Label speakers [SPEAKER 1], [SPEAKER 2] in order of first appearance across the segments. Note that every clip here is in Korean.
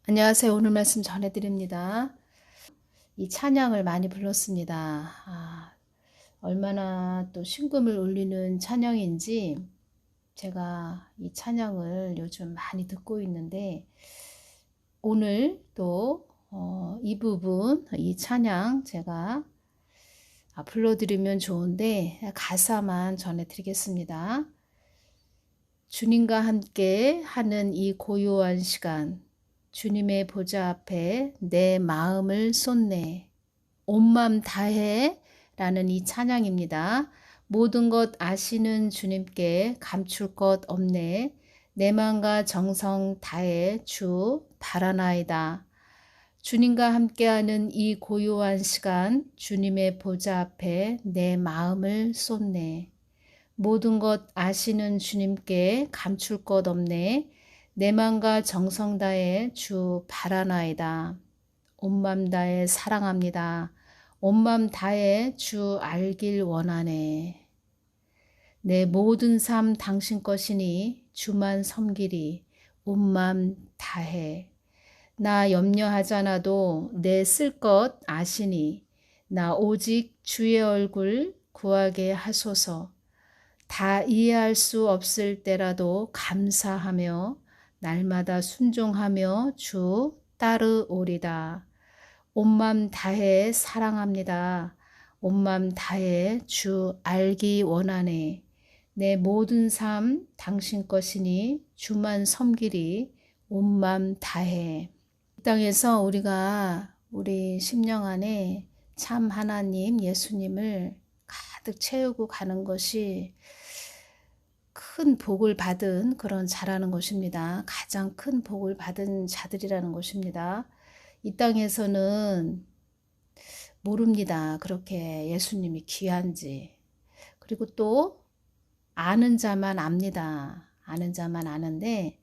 [SPEAKER 1] 안녕하세요. 오늘 말씀 전해드립니다. 이 찬양을 많이 불렀습니다. 얼마나 또 심금을 울리는 찬양인지 제가 이 찬양을 요즘 많이 듣고 있는데 오늘 또 이 부분, 이 찬양 제가 불러드리면 좋은데 가사만 전해드리겠습니다. 주님과 함께 하는 이 고요한 시간, 주님의 보좌 앞에 내 마음을 쏟네. 온 맘 다해 라는 이 찬양입니다. 모든 것 아시는 주님께 감출 것 없네. 내 맘과 정성 다해 주 바라나이다. 주님과 함께하는 이 고요한 시간, 주님의 보좌 앞에 내 마음을 쏟네. 모든 것 아시는 주님께 감출 것 없네. 내 맘과 정성 다해 주 바라나이다. 온 맘 다해 사랑합니다. 온 맘 다해 주 알길 원하네. 내 모든 삶 당신 것이니 주만 섬기리. 온 맘 다해. 나 염려하잖아도 내 쓸 것 아시니. 나 오직 주의 얼굴 구하게 하소서. 다 이해할 수 없을 때라도 감사하며 날마다 순종하며 주 따르오리다. 온 맘 다해 사랑합니다. 온 맘 다해 주 알기 원하네. 내 모든 삶 당신 것이니 주만 섬기리. 온 맘 다해. 이 땅에서 우리가 우리 심령 안에 참 하나님 예수님을 가득 채우고 가는 것이 큰 복을 받은 그런 자라는 것입니다. 가장 큰 복을 받은 자들이라는 것입니다. 이 땅에서는 모릅니다. 그렇게 예수님이 귀한지. 그리고 또 아는 자만 압니다. 아는 자만 아는데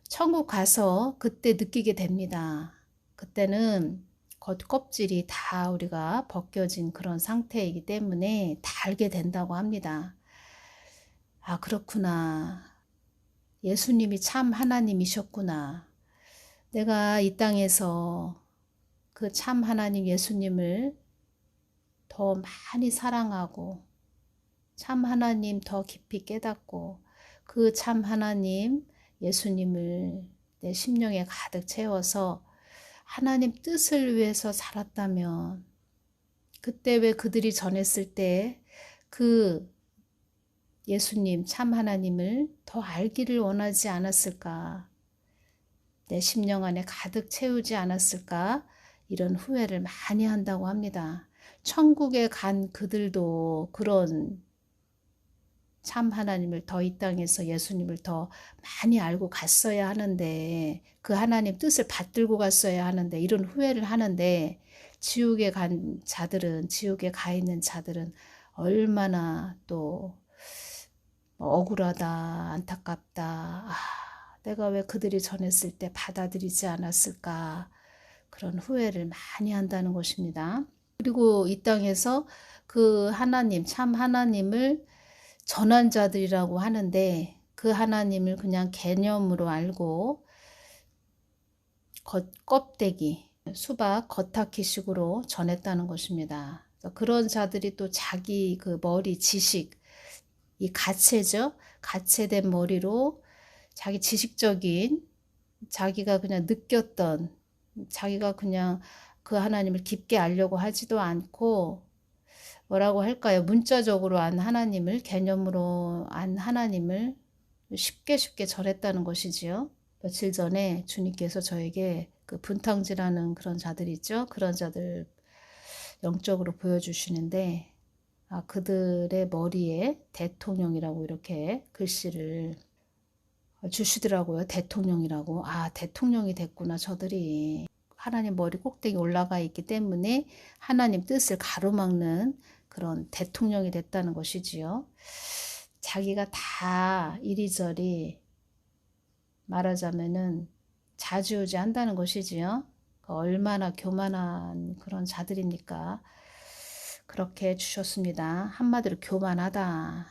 [SPEAKER 1] 천국 가서 그때 느끼게 됩니다. 그때는 겉껍질이 다 우리가 벗겨진 그런 상태이기 때문에 다 알게 된다고 합니다. 그렇구나. 예수님이 참 하나님이셨구나. 내가 이 땅에서 그 참 하나님 예수님을 더 많이 사랑하고 참 하나님 더 깊이 깨닫고 그 참 하나님 예수님을 내 심령에 가득 채워서 하나님 뜻을 위해서 살았다면 그때 왜 그들이 전했을 때 그 예수님 참 하나님을 더 알기를 원하지 않았을까? 내 심령 안에 가득 채우지 않았을까? 이런 후회를 많이 한다고 합니다. 천국에 간 그들도 그런 참 하나님을 더 이 땅에서 예수님을 더 많이 알고 갔어야 하는데 그 하나님 뜻을 받들고 갔어야 하는데 이런 후회를 하는데 지옥에 간 자들은 지옥에 가 있는 자들은 얼마나 또 억울하다 안타깝다 내가 왜 그들이 전했을 때 받아들이지 않았을까 그런 후회를 많이 한다는 것입니다. 그리고 이 땅에서 그 하나님 참 하나님을 전한 자들이라고 하는데 그 하나님을 그냥 개념으로 알고 껍데기 수박 겉핥기식으로 전했다는 것입니다. 그런 자들이 또 자기 그 머리 지식 이 가채죠. 가채된 머리로 자기 지식적인 자기가 그냥 느꼈던 자기가 그냥 그 하나님을 깊게 알려고 하지도 않고 뭐라고 할까요? 문자적으로 안 하나님을 개념으로 안 하나님을 쉽게 전했다는 것이지요. 며칠 전에 주님께서 저에게 그 분탕질하는 그런 자들 있죠. 그런 자들 영적으로 보여주시는데 그들의 머리에 대통령이라고 이렇게 글씨를 주시더라고요. 대통령이라고. 대통령이 됐구나. 저들이 하나님 머리 꼭대기 올라가 있기 때문에 하나님 뜻을 가로막는 그런 대통령이 됐다는 것이지요. 자기가 다 이리저리 말하자면은 좌지우지 한다는 것이지요. 얼마나 교만한 그런 자들입니까? 그렇게 주셨습니다. 한마디로 교만하다.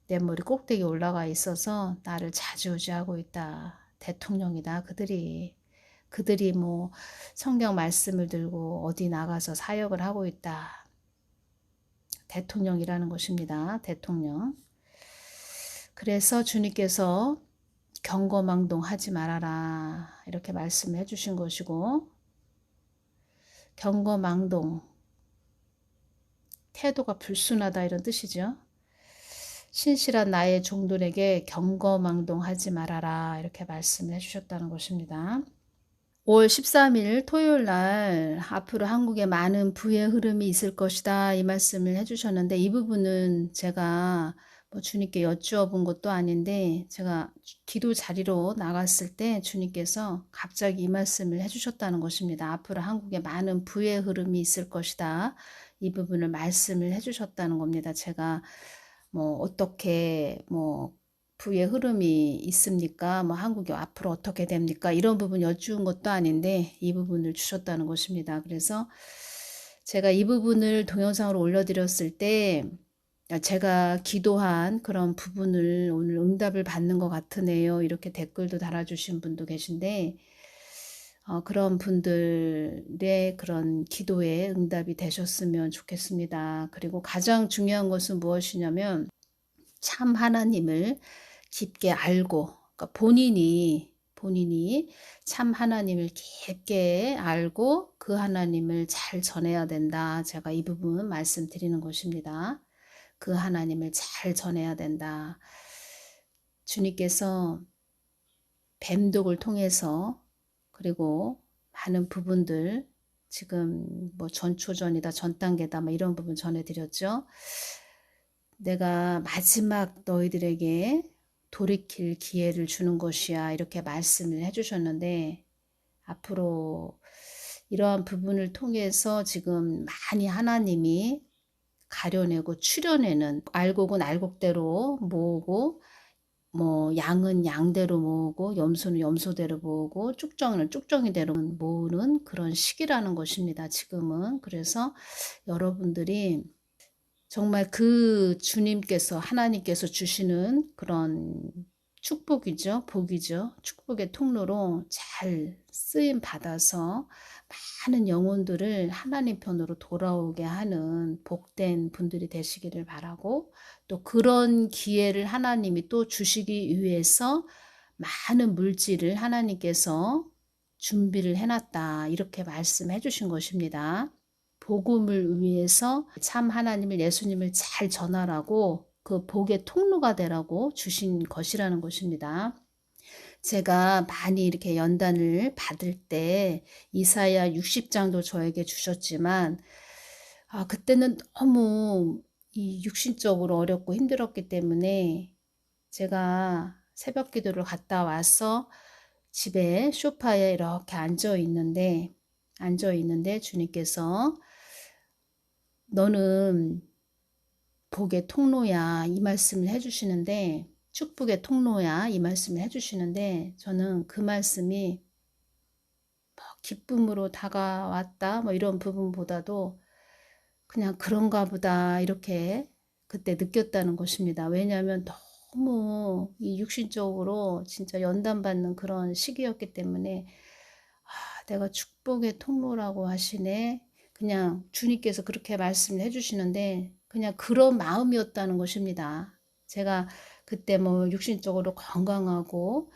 [SPEAKER 1] 내 머리 꼭대기 올라가 있어서 나를 좌지우지하고 있다. 대통령이다. 그들이 그들이 뭐 성경 말씀을 들고 어디 나가서 사역을 하고 있다. 대통령이라는 것입니다. 대통령. 그래서 주님께서 경거망동하지 말아라 이렇게 말씀해 주신 것이고, 경거망동, 태도가 불순하다 이런 뜻이죠. 신실한 나의 종들에게 경거망동하지 말아라 이렇게 말씀을 해주셨다는 것입니다. 5월 13일 토요일 날 앞으로 한국에 많은 부의 흐름이 있을 것이다 이 말씀을 해주셨는데, 이 부분은 제가 뭐 주님께 여쭈어본 것도 아닌데 제가 기도 자리로 나갔을 때 주님께서 갑자기 이 말씀을 해주셨다는 것입니다. 앞으로 한국에 많은 부의 흐름이 있을 것이다 이 부분을 말씀을 해주셨다는 겁니다. 제가 뭐 어떻게 뭐 부의 흐름이 있습니까? 뭐 한국이 앞으로 어떻게 됩니까? 이런 부분 여쭈은 것도 아닌데 이 부분을 주셨다는 것입니다. 그래서 제가 이 부분을 동영상으로 올려드렸을 때 제가 기도한 그런 부분을 오늘 응답을 받는 것 같으네요. 이렇게 댓글도 달아주신 분도 계신데 그런 분들의 그런 기도에 응답이 되셨으면 좋겠습니다. 그리고 가장 중요한 것은 무엇이냐면 참 하나님을 깊게 알고, 그러니까 본인이 참 하나님을 깊게 알고 그 하나님을 잘 전해야 된다. 제가 이 부분 말씀드리는 것입니다. 그 하나님을 잘 전해야 된다. 주님께서 뱀독을 통해서, 그리고 많은 부분들 지금 뭐 전초전이다 전단계다 뭐 이런 부분 전해드렸죠. 내가 마지막 너희들에게 돌이킬 기회를 주는 것이야 이렇게 말씀을 해주셨는데, 앞으로 이러한 부분을 통해서 지금 많이 하나님이 가려내고 추려내는, 알곡은 알곡대로 모으고 뭐 양은 양대로 모으고 염소는 염소대로 모으고 쭉정이는 쭉정이대로 모으는 그런 시기라는 것입니다. 지금은. 그래서 여러분들이 정말 그 주님께서 하나님께서 주시는 그런 축복이죠. 복이죠. 축복의 통로로 잘 쓰임 받아서 많은 영혼들을 하나님 편으로 돌아오게 하는 복된 분들이 되시기를 바라고, 또 그런 기회를 하나님이 또 주시기 위해서 많은 물질을 하나님께서 준비를 해놨다 이렇게 말씀해 주신 것입니다. 복음을 위해서 참 하나님을, 예수님을 잘 전하라고 그 복의 통로가 되라고 주신 것이라는 것입니다. 제가 많이 이렇게 연단을 받을 때 이사야 60장도 저에게 주셨지만 그때는 너무 이 육신적으로 어렵고 힘들었기 때문에 제가 새벽 기도를 갔다 와서 집에 소파에 이렇게 앉아 있는데 주님께서 너는 복의 통로야 이 말씀을 해주시는데, 축복의 통로야 이 말씀을 해주시는데, 저는 그 말씀이 뭐 기쁨으로 다가왔다 뭐 이런 부분보다도 그냥 그런가 보다 이렇게 그때 느꼈다는 것입니다. 왜냐하면 너무 이 육신적으로 진짜 연단받는 그런 시기였기 때문에 내가 축복의 통로라고 하시네, 그냥 주님께서 그렇게 말씀을 해주시는데 그냥 그런 마음이었다는 것입니다. 제가 그때 뭐 육신적으로 건강하고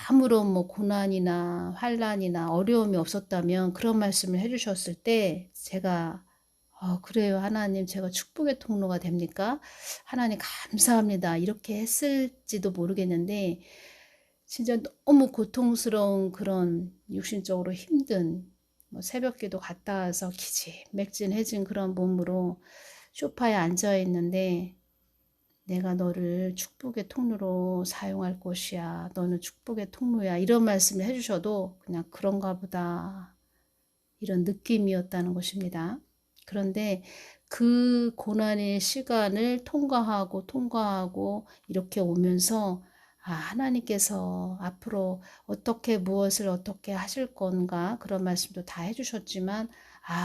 [SPEAKER 1] 아무런 뭐 고난이나 환난이나 어려움이 없었다면 그런 말씀을 해주셨을 때 제가 그래요 하나님, 제가 축복의 통로가 됩니까? 하나님 감사합니다 이렇게 했을지도 모르겠는데, 진짜 너무 고통스러운 그런 육신적으로 힘든 뭐 새벽기도 갔다 와서 기진맥진해진 그런 몸으로 소파에 앉아 있는데, 내가 너를 축복의 통로로 사용할 것이야, 너는 축복의 통로야 이런 말씀을 해주셔도 그냥 그런가 보다 이런 느낌이었다는 것입니다. 그런데 그 고난의 시간을 통과하고 이렇게 오면서 하나님께서 앞으로 어떻게 무엇을 어떻게 하실 건가 그런 말씀도 다 해주셨지만,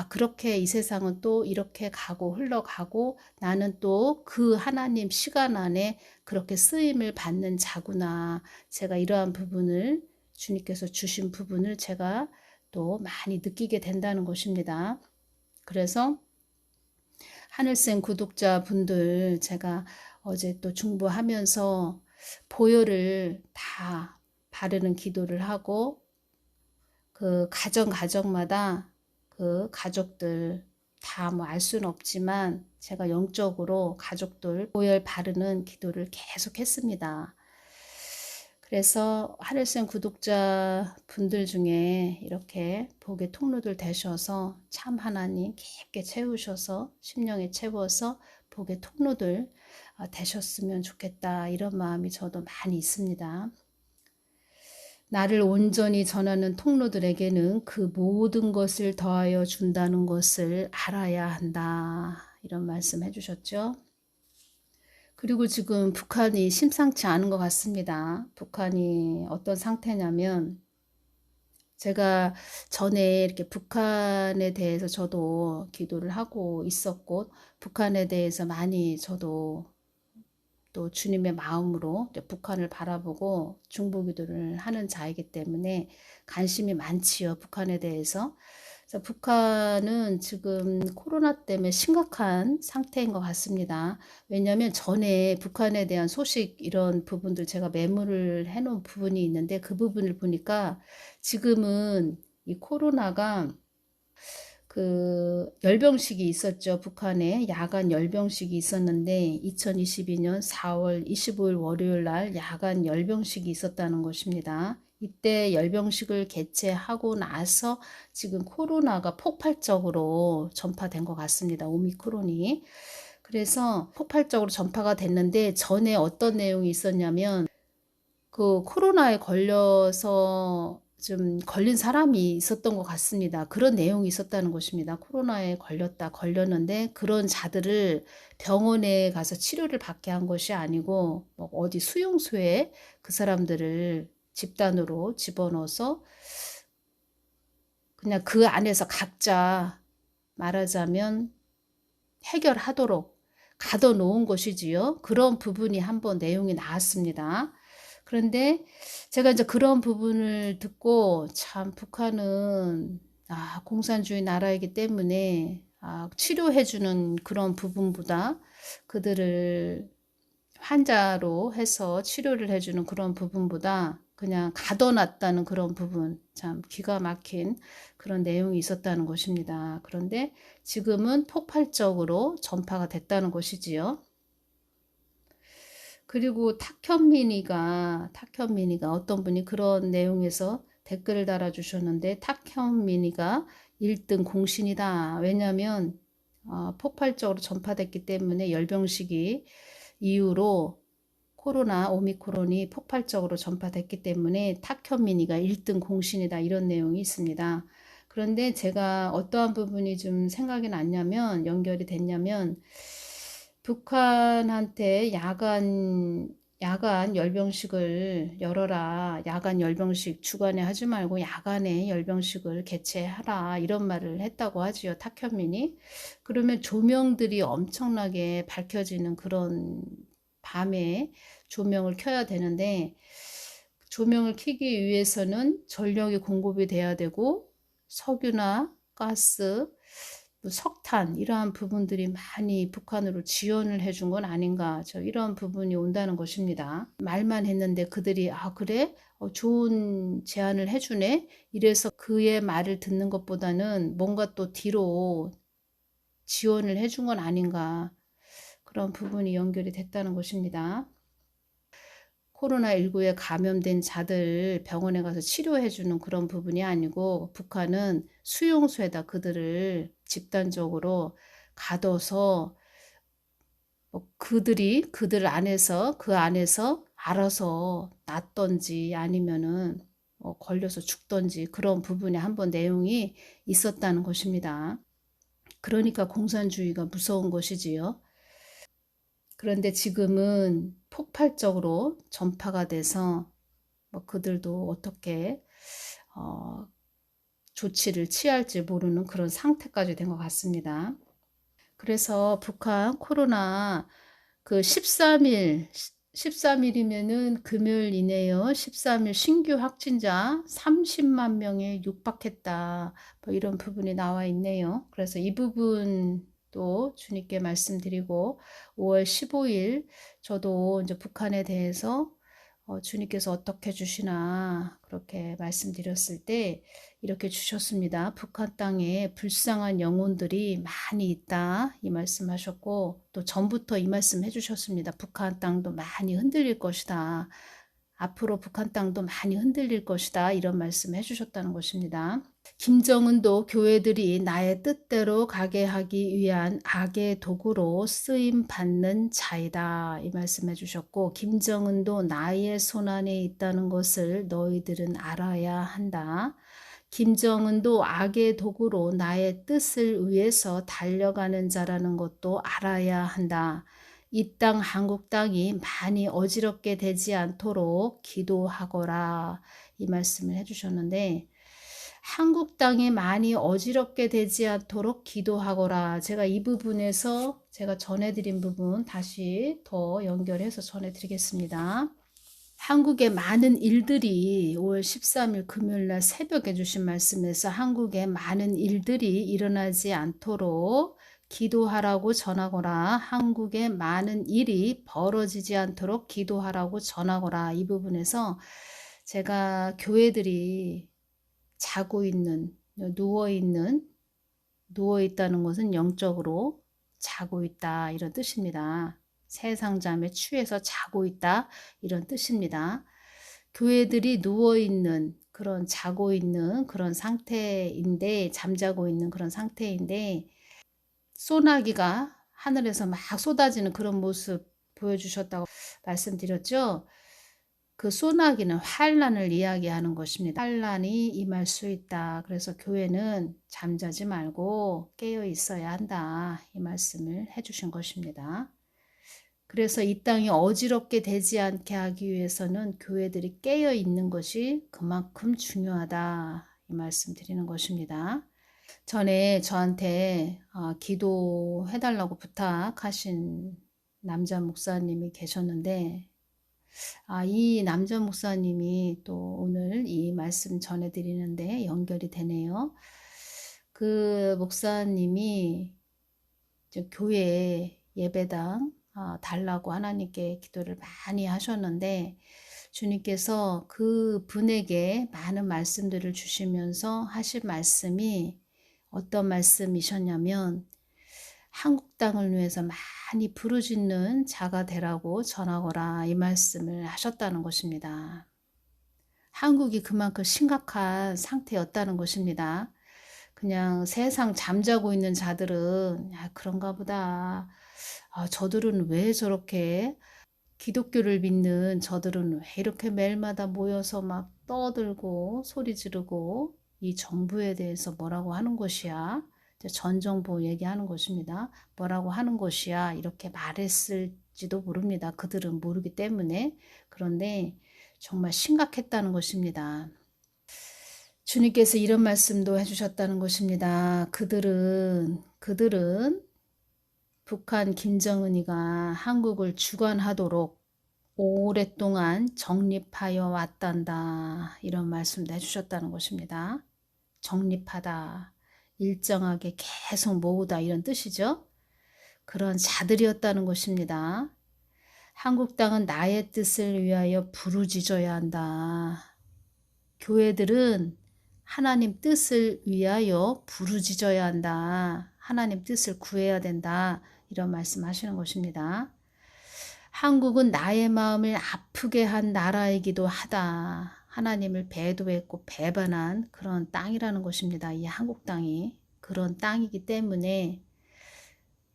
[SPEAKER 1] 그렇게 이 세상은 또 이렇게 가고 흘러가고 나는 또 그 하나님 시간 안에 그렇게 쓰임을 받는 자구나, 제가 이러한 부분을 주님께서 주신 부분을 제가 또 많이 느끼게 된다는 것입니다. 그래서 하늘쌤 구독자분들 제가 어제 또 중보하면서 보혈을 다 바르는 기도를 하고 그 가정마다 그 가족들 다 뭐 알 수는 없지만 제가 영적으로 가족들 보혈 바르는 기도를 계속 했습니다. 그래서 하늘쌤 구독자 분들 중에 이렇게 복의 통로들 되셔서 참 하나님 깊게 채우셔서 심령에 채워서 복의 통로들 되셨으면 좋겠다, 이런 마음이 저도 많이 있습니다. 나를 온전히 전하는 통로들에게는 그 모든 것을 더하여 준다는 것을 알아야 한다, 이런 말씀 해주셨죠. 그리고 지금 북한이 심상치 않은 것 같습니다. 북한이 어떤 상태냐면, 제가 전에 이렇게 북한에 대해서 저도 기도를 하고 있었고, 북한에 대해서 많이 저도 또 주님의 마음으로 북한을 바라보고 중보기도를 하는 자이기 때문에 관심이 많지요, 북한에 대해서. 그래서 북한은 지금 코로나 때문에 심각한 상태인 것 같습니다. 왜냐하면 전에 북한에 대한 소식 이런 부분들 제가 메모를 해놓은 부분이 있는데, 그 부분을 보니까 지금은 이 코로나가 그 열병식이 있었죠. 북한에 야간 열병식이 있었는데 2022년 4월 25일 월요일 날 야간 열병식이 있었다는 것입니다. 이때 열병식을 개최하고 나서 지금 코로나가 폭발적으로 전파된 것 같습니다. 오미크론이. 그래서 폭발적으로 전파가 됐는데, 전에 어떤 내용이 있었냐면 그 코로나에 걸려서 좀 걸린 사람이 있었던 것 같습니다. 그런 내용이 있었다는 것입니다. 코로나에 걸렸는데 그런 자들을 병원에 가서 치료를 받게 한 것이 아니고 뭐 어디 수용소에 그 사람들을 집단으로 집어넣어서 그냥 그 안에서 각자 말하자면 해결하도록 가둬놓은 것이지요. 그런 부분이 한번 내용이 나왔습니다. 그런데 제가 이제 그런 부분을 듣고, 참 북한은 공산주의 나라이기 때문에 치료해주는 그런 부분보다 그들을 환자로 해서 치료를 해주는 그런 부분보다 그냥 가둬놨다는 그런 부분, 참 기가 막힌 그런 내용이 있었다는 것입니다. 그런데 지금은 폭발적으로 전파가 됐다는 것이지요. 그리고 탁현민이가 어떤 분이 그런 내용에서 댓글을 달아주셨는데, 탁현민이가 1등 공신이다. 왜냐하면 폭발적으로 전파됐기 때문에 열병식이 이후로 코로나 오미크론이 폭발적으로 전파됐기 때문에 탁현민이가 1등 공신이다, 이런 내용이 있습니다. 그런데 제가 어떠한 부분이 좀 생각이 났냐면, 연결이 됐냐면, 북한한테 야간 열병식을 열어라, 야간 열병식 주간에 하지 말고 야간에 열병식을 개최하라, 이런 말을 했다고 하지요, 탁현민이. 그러면 조명들이 엄청나게 밝혀지는 그런 밤에 조명을 켜야 되는데, 조명을 켜기 위해서는 전력이 공급이 돼야 되고 석유나 가스, 석탄, 이러한 부분들이 많이 북한으로 지원을 해준 건 아닌가, 저 이런 부분이 온다는 것입니다. 말만 했는데 그들이 그래? 좋은 제안을 해주네? 이래서 그의 말을 듣는 것보다는 뭔가 또 뒤로 지원을 해준 건 아닌가, 그런 부분이 연결이 됐다는 것입니다. 코로나19에 감염된 자들 병원에 가서 치료해주는 그런 부분이 아니고, 북한은 수용소에다 그들을 집단적으로 가둬서 그들 안에서 그 안에서 알아서 낫던지 아니면은 걸려서 죽던지, 그런 부분에 한번 내용이 있었다는 것입니다. 그러니까 공산주의가 무서운 것이지요. 그런데 지금은 폭발적으로 전파가 돼서 그들도 어떻게 조치를 취할지 모르는 그런 상태까지 된 것 같습니다. 그래서 북한 코로나 그 13일 13일이면은 금요일이네요. 13일 신규 확진자 30만 명에 육박했다. 뭐 이런 부분이 나와 있네요. 그래서 이 부분도 주님께 말씀드리고 5월 15일 저도 이제 북한에 대해서 주님께서 어떻게 주시나 그렇게 말씀드렸을 때 이렇게 주셨습니다. 북한 땅에 불쌍한 영혼들이 많이 있다 이 말씀하셨고 또 전부터 이 말씀 해주셨습니다. 북한 땅도 많이 흔들릴 것이다. 앞으로 북한 땅도 많이 흔들릴 것이다 이런 말씀 해주셨다는 것입니다. 김정은도 교회들이 나의 뜻대로 가게 하기 위한 악의 도구로 쓰임 받는 자이다 이 말씀해 주셨고 김정은도 나의 손안에 있다는 것을 너희들은 알아야 한다. 김정은도 악의 도구로 나의 뜻을 위해서 달려가는 자라는 것도 알아야 한다. 이 땅 한국 땅이 많이 어지럽게 되지 않도록 기도하거라 이 말씀을 해주셨는데 한국 땅이 많이 어지럽게 되지 않도록 기도하거라. 제가 이 부분에서 제가 전해드린 부분 다시 더 연결해서 전해드리겠습니다. 한국의 많은 일들이 5월 13일 금요일날 새벽에 주신 말씀에서 한국의 많은 일들이 일어나지 않도록 기도하라고 전하거라. 한국의 많은 일이 벌어지지 않도록 기도하라고 전하거라. 이 부분에서 제가 교회들이 자고 있는, 누워 있다는 것은 영적으로 자고 있다 이런 뜻입니다. 세상 잠에 취해서 자고 있다 이런 뜻입니다. 교회들이 누워 있는 그런 자고 있는 그런 상태인데 잠자고 있는 그런 상태인데 소나기가 하늘에서 막 쏟아지는 그런 모습 보여주셨다고 말씀드렸죠. 그 소나기는 환란을 이야기하는 것입니다. 환란이 임할 수 있다. 그래서 교회는 잠자지 말고 깨어 있어야 한다. 이 말씀을 해주신 것입니다. 그래서 이 땅이 어지럽게 되지 않게 하기 위해서는 교회들이 깨어 있는 것이 그만큼 중요하다. 이 말씀 드리는 것입니다. 전에 저한테 기도해달라고 부탁하신 남자 목사님이 계셨는데 이 남자 목사님이 또 오늘 이 말씀 전해드리는데 연결이 되네요. 그 목사님이 교회 예배당 달라고 하나님께 기도를 많이 하셨는데 주님께서 그 분에게 많은 말씀들을 주시면서 하신 말씀이 어떤 말씀이셨냐면 한국 땅을 위해서 많이 부르짖는 자가 되라고 전하거라 이 말씀을 하셨다는 것입니다. 한국이 그만큼 심각한 상태였다는 것입니다. 그냥 세상 잠자고 있는 자들은 그런가 보다. 저들은 왜 저렇게 기독교를 믿는 저들은 왜 이렇게 매일마다 모여서 막 떠들고 소리 지르고 이 정부에 대해서 뭐라고 하는 것이야. 전 정부 얘기하는 것입니다. 뭐라고 하는 것이야. 이렇게 말했을지도 모릅니다. 그들은 모르기 때문에. 그런데 정말 심각했다는 것입니다. 주님께서 이런 말씀도 해주셨다는 것입니다. 그들은 북한 김정은이가 한국을 주관하도록 오랫동안 정립하여 왔단다. 이런 말씀도 해주셨다는 것입니다. 정립하다. 일정하게 계속 모으다 이런 뜻이죠. 그런 자들이었다는 것입니다. 한국 땅은 나의 뜻을 위하여 부르짖어야 한다. 교회들은 하나님 뜻을 위하여 부르짖어야 한다. 하나님 뜻을 구해야 된다. 이런 말씀하시는 것입니다. 한국은 나의 마음을 아프게 한 나라이기도 하다. 하나님을 배도했고 배반한 그런 땅이라는 것입니다. 이 한국 땅이 그런 땅이기 때문에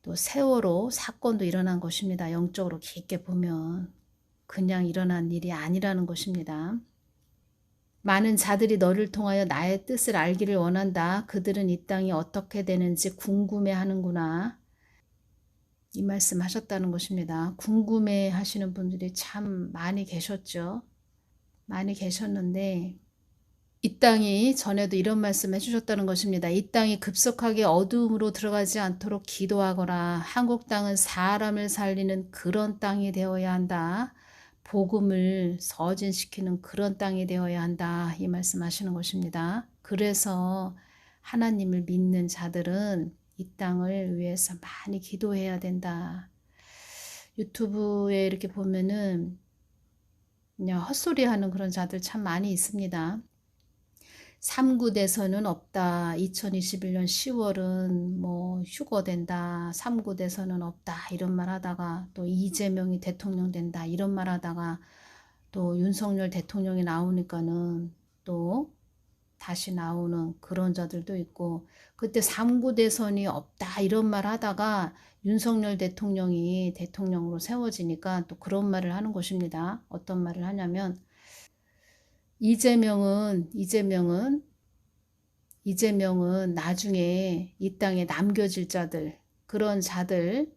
[SPEAKER 1] 또 세월호 사건도 일어난 것입니다. 영적으로 깊게 보면 그냥 일어난 일이 아니라는 것입니다. 많은 자들이 너를 통하여 나의 뜻을 알기를 원한다. 그들은 이 땅이 어떻게 되는지 궁금해하는구나. 이 말씀 하셨다는 것입니다. 궁금해 하시는 분들이 참 많이 계셨죠. 많이 계셨는데 이 땅이 전에도 이런 말씀 해주셨다는 것입니다. 이 땅이 급속하게 어두움으로 들어가지 않도록 기도하거라. 한국 땅은 사람을 살리는 그런 땅이 되어야 한다. 복음을 서진시키는 그런 땅이 되어야 한다. 이 말씀하시는 것입니다. 그래서 하나님을 믿는 자들은 이 땅을 위해서 많이 기도해야 된다. 유튜브에 이렇게 보면은 그냥 헛소리하는 그런 자들 참 많이 있습니다. 3구 대선은 없다. 2021년 10월은 뭐 휴거된다. 3구 대선은 없다. 이런 말 하다가 또 이재명이 대통령 된다. 이런 말 하다가 또 윤석열 대통령이 나오니까는 또 다시 나오는 그런 자들도 있고, 그때 3구 대선이 없다 이런 말 하다가 윤석열 대통령이 대통령으로 세워지니까 또 그런 말을 하는 것입니다. 어떤 말을 하냐면 이재명은 나중에 이 땅에 남겨질 자들, 그런 자들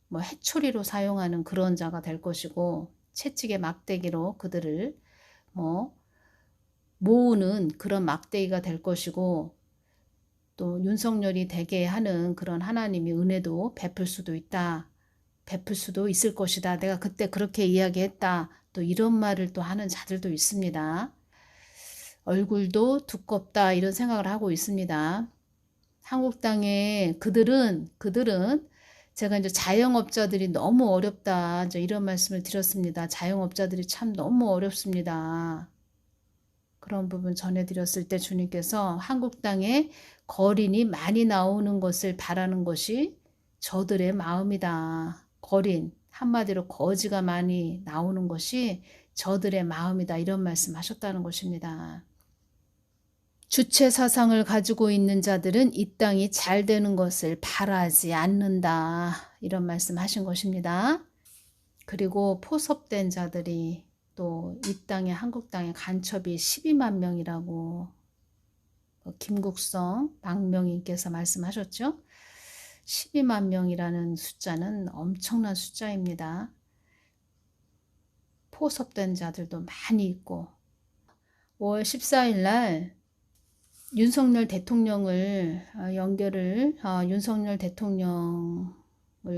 [SPEAKER 1] 뭐 해초리로 사용하는 그런 자가 될 것이고, 채찍의 막대기로 그들을 뭐 모으는 그런 막대기가 될 것이고, 또 윤석열이 되게 하는 그런 하나님의 은혜도 베풀 수도 있다. 베풀 수도 있을 것이다. 내가 그때 그렇게 이야기했다. 또 이런 말을 또 하는 자들도 있습니다. 얼굴도 두껍다 이런 생각을 하고 있습니다. 한국당에 그들은 제가 이제 자영업자들이 너무 어렵다 이제 이런 말씀을 드렸습니다. 자영업자들이 참 너무 어렵습니다. 그런 부분 전해드렸을 때 주님께서 한국당에 거린이 많이 나오는 것을 바라는 것이 저들의 마음이다. 거린, 한마디로 거지가 많이 나오는 것이 저들의 마음이다. 이런 말씀하셨다는 것입니다. 주체 사상을 가지고 있는 자들은 이 땅이 잘 되는 것을 바라지 않는다. 이런 말씀하신 것입니다. 그리고 포섭된 자들이 또 이 땅에 한국 땅에 간첩이 12만 명이라고 김국성 박명인께서 말씀하셨죠. 12만 명이라는 숫자는 엄청난 숫자입니다. 포섭된 자들도 많이 있고 5월 14일 날 윤석열 대통령을 윤석열 대통령을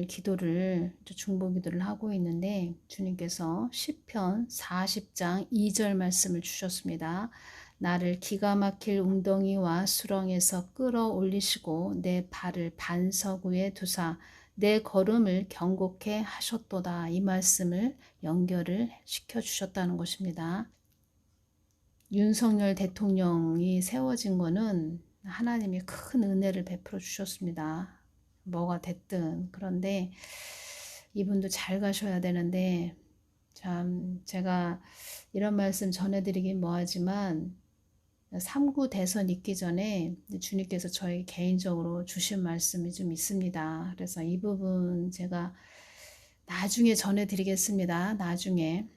[SPEAKER 1] 기도를 중보 기도를 하고 있는데 주님께서 시편 40장 2절 말씀을 주셨습니다. 나를 기가 막힐 웅덩이와 수렁에서 끌어올리시고 내 발을 반석 위에 두사 내 걸음을 경고케 하셨도다. 이 말씀을 연결을 시켜주셨다는 것입니다. 윤석열 대통령이 세워진 거는 하나님이 큰 은혜를 베풀어 주셨습니다. 뭐가 됐든. 그런데 이분도 잘 가셔야 되는데 참 제가 이런 말씀 전해드리긴 뭐하지만 3구 대선 있기 전에 주님께서 저희 개인적으로 주신 말씀이 좀 있습니다. 그래서 이 부분 제가 나중에 전해드리겠습니다. 나중에.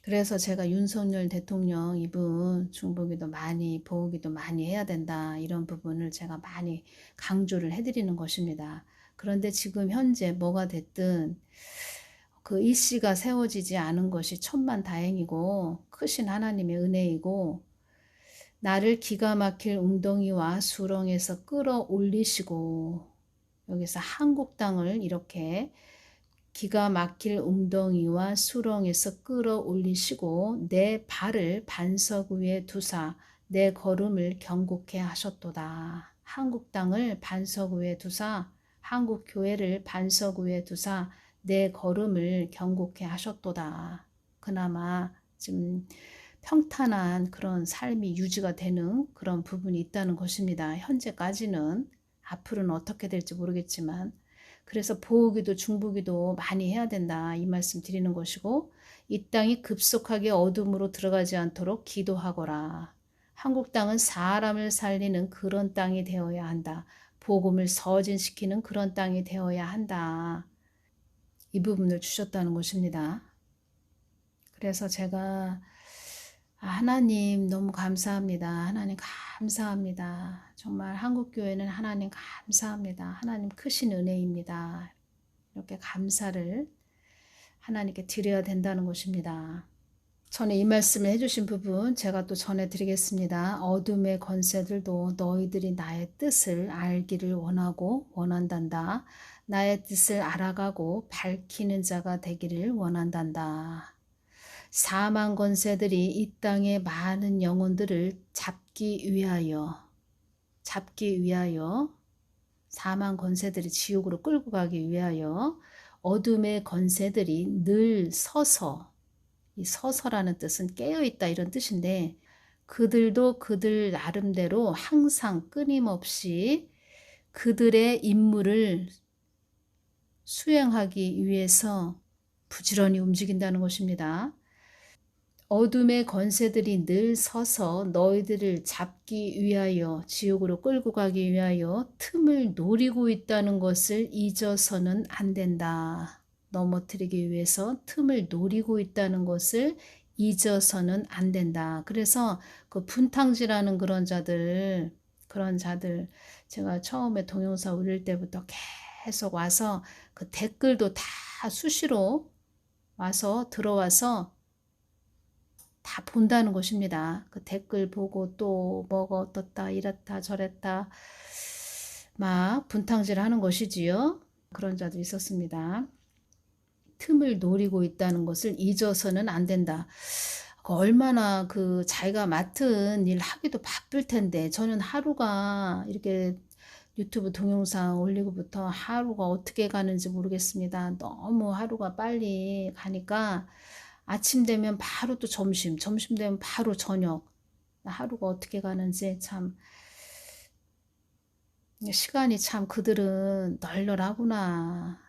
[SPEAKER 1] 그래서 제가 윤석열 대통령 이분 중보기도 많이 보기도 많이 해야 된다. 이런 부분을 제가 많이 강조를 해드리는 것입니다. 그런데 지금 현재 뭐가 됐든 그 일시가 세워지지 않은 것이 천만다행이고 크신 하나님의 은혜이고 나를 기가 막힐 웅덩이와 수렁에서 끌어올리시고 여기서 한국 땅을 이렇게 기가 막힐 웅덩이와 수렁에서 끌어올리시고 내 발을 반석 위에 두사 내 걸음을 경고케 하셨도다. 한국 땅을 반석 위에 두사 한국 교회를 반석 위에 두사 내 걸음을 경고케 하셨도다. 그나마 좀 평탄한 그런 삶이 유지가 되는 그런 부분이 있다는 것입니다. 현재까지는 앞으로는 어떻게 될지 모르겠지만 그래서 보기도 중보기도 많이 해야 된다. 이 말씀 드리는 것이고 이 땅이 급속하게 어둠으로 들어가지 않도록 기도하거라. 한국 땅은 사람을 살리는 그런 땅이 되어야 한다. 복음을 서진시키는 그런 땅이 되어야 한다. 이 부분을 주셨다는 것입니다. 그래서 제가 하나님 너무 감사합니다. 하나님 감사합니다. 정말 한국교회는 하나님 감사합니다. 하나님 크신 은혜입니다. 이렇게 감사를 하나님께 드려야 된다는 것입니다. 전에 이 말씀을 해주신 부분 제가 또 전해드리겠습니다. 어둠의 권세들도 너희들이 나의 뜻을 알기를 원하고 원한단다. 나의 뜻을 알아가고 밝히는 자가 되기를 원한단다. 사망 권세들이 이 땅의 많은 영혼들을 잡기 위하여 사망 권세들이 지옥으로 끌고 가기 위하여 어둠의 권세들이 늘 서서, 이 서서라는 뜻은 깨어있다 이런 뜻인데, 그들도 그들 나름대로 항상 끊임없이 그들의 임무를 수행하기 위해서 부지런히 움직인다는 것입니다. 어둠의 권세들이 늘 서서 너희들을 잡기 위하여, 지옥으로 끌고 가기 위하여 틈을 노리고 있다는 것을 잊어서는 안 된다. 넘어뜨리기 위해서 틈을 노리고 있다는 것을 잊어서는 안 된다. 그래서 그 분탕질하는 그런 자들 제가 처음에 동영상 올릴 때부터 계속 와서 그 댓글도 다 수시로 와서 들어와서 다 본다는 것입니다. 그 댓글 보고 또 뭐가 어떻다 이렇다 저랬다 막 분탕질 하는 것이지요. 그런 자도 있었습니다. 틈을 노리고 있다는 것을 잊어서는 안 된다. 얼마나 그 자기가 맡은 일 하기도 바쁠 텐데, 저는 하루가 이렇게 유튜브 동영상 올리고부터 하루가 어떻게 가는지 모르겠습니다. 너무 하루가 빨리 가니까 아침 되면 바로 또 점심 되면 바로 저녁. 하루가 어떻게 가는지 참, 시간이 참 그들은 널널하구나.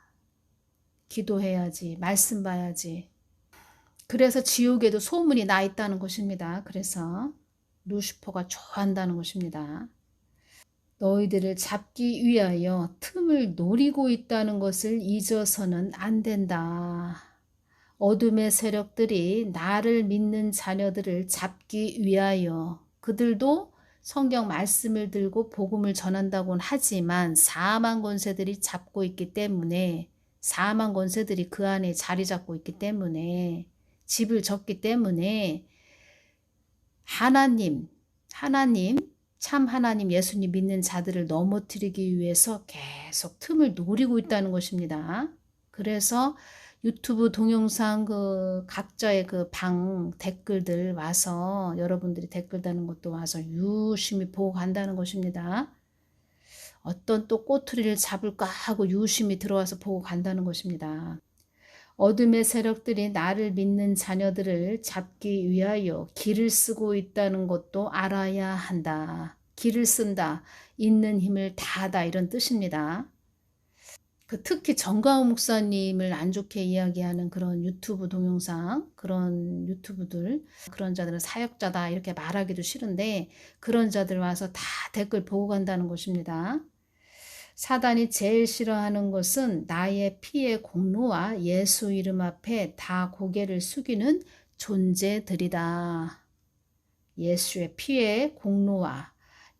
[SPEAKER 1] 기도해야지, 말씀 봐야지. 그래서 지옥에도 소문이 나 있다는 것입니다. 그래서 루시퍼가 좋아한다는 것입니다. 너희들을 잡기 위하여 틈을 노리고 있다는 것을 잊어서는 안 된다. 어둠의 세력들이 나를 믿는 자녀들을 잡기 위하여, 그들도 성경 말씀을 들고 복음을 전한다고는 하지만 사망 권세들이 잡고 있기 때문에, 사망 권세들이 그 안에 자리 잡고 있기 때문에, 집을 졌기 때문에 하나님 참 하나님 예수님 믿는 자들을 넘어뜨리기 위해서 계속 틈을 노리고 있다는 것입니다. 그래서 유튜브 동영상 그 각자의 그 방 댓글들 와서, 여러분들이 댓글 다는 것도 와서 유심히 보고 간다는 것입니다. 어떤 또 꼬투리를 잡을까 하고 유심히 들어와서 보고 간다는 것입니다. 어둠의 세력들이 나를 믿는 자녀들을 잡기 위하여 길을 쓰고 있다는 것도 알아야 한다. 길을 쓴다. 있는 힘을 다하다 이런 뜻입니다. 특히 정가호 목사님을 안 좋게 이야기하는 그런 유튜브 동영상, 그런 유튜브들, 그런 자들은 사역자다 이렇게 말하기도 싫은데 그런 자들 와서 다 댓글 보고 간다는 것입니다. 사단이 제일 싫어하는 것은 나의 피의 공로와 예수 이름 앞에 다 고개를 숙이는 존재들이다. 예수의 피의 공로와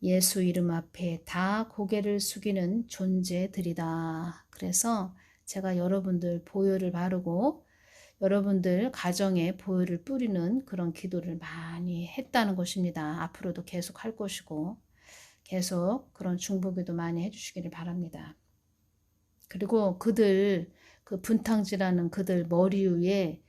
[SPEAKER 1] 예수 이름 앞에 다 고개를 숙이는 존재들이다. 그래서 제가 여러분들 보혈을 바르고 여러분들 가정에 보혈을 뿌리는 그런 기도를 많이 했다는 것입니다. 앞으로도 계속 할 것이고 계속 그런 중보기도 많이 해주시기를 바랍니다. 그리고 그들 그 분탕질하는 그들 머리 위에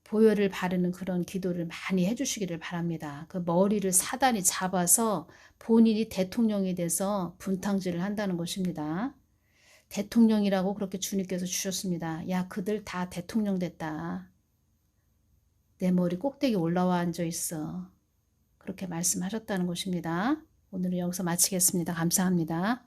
[SPEAKER 1] 보혈을 바르는 그런 기도를 많이 해주시기를 바랍니다. 그 머리를 사단이 잡아서 본인이 대통령이 돼서 분탕질을 한다는 것입니다. 대통령이라고 그렇게 주님께서 주셨습니다. 야, 그들 다 대통령 됐다. 내 머리 꼭대기 올라와 앉아 있어. 그렇게 말씀하셨다는 것입니다. 오늘은 여기서 마치겠습니다. 감사합니다.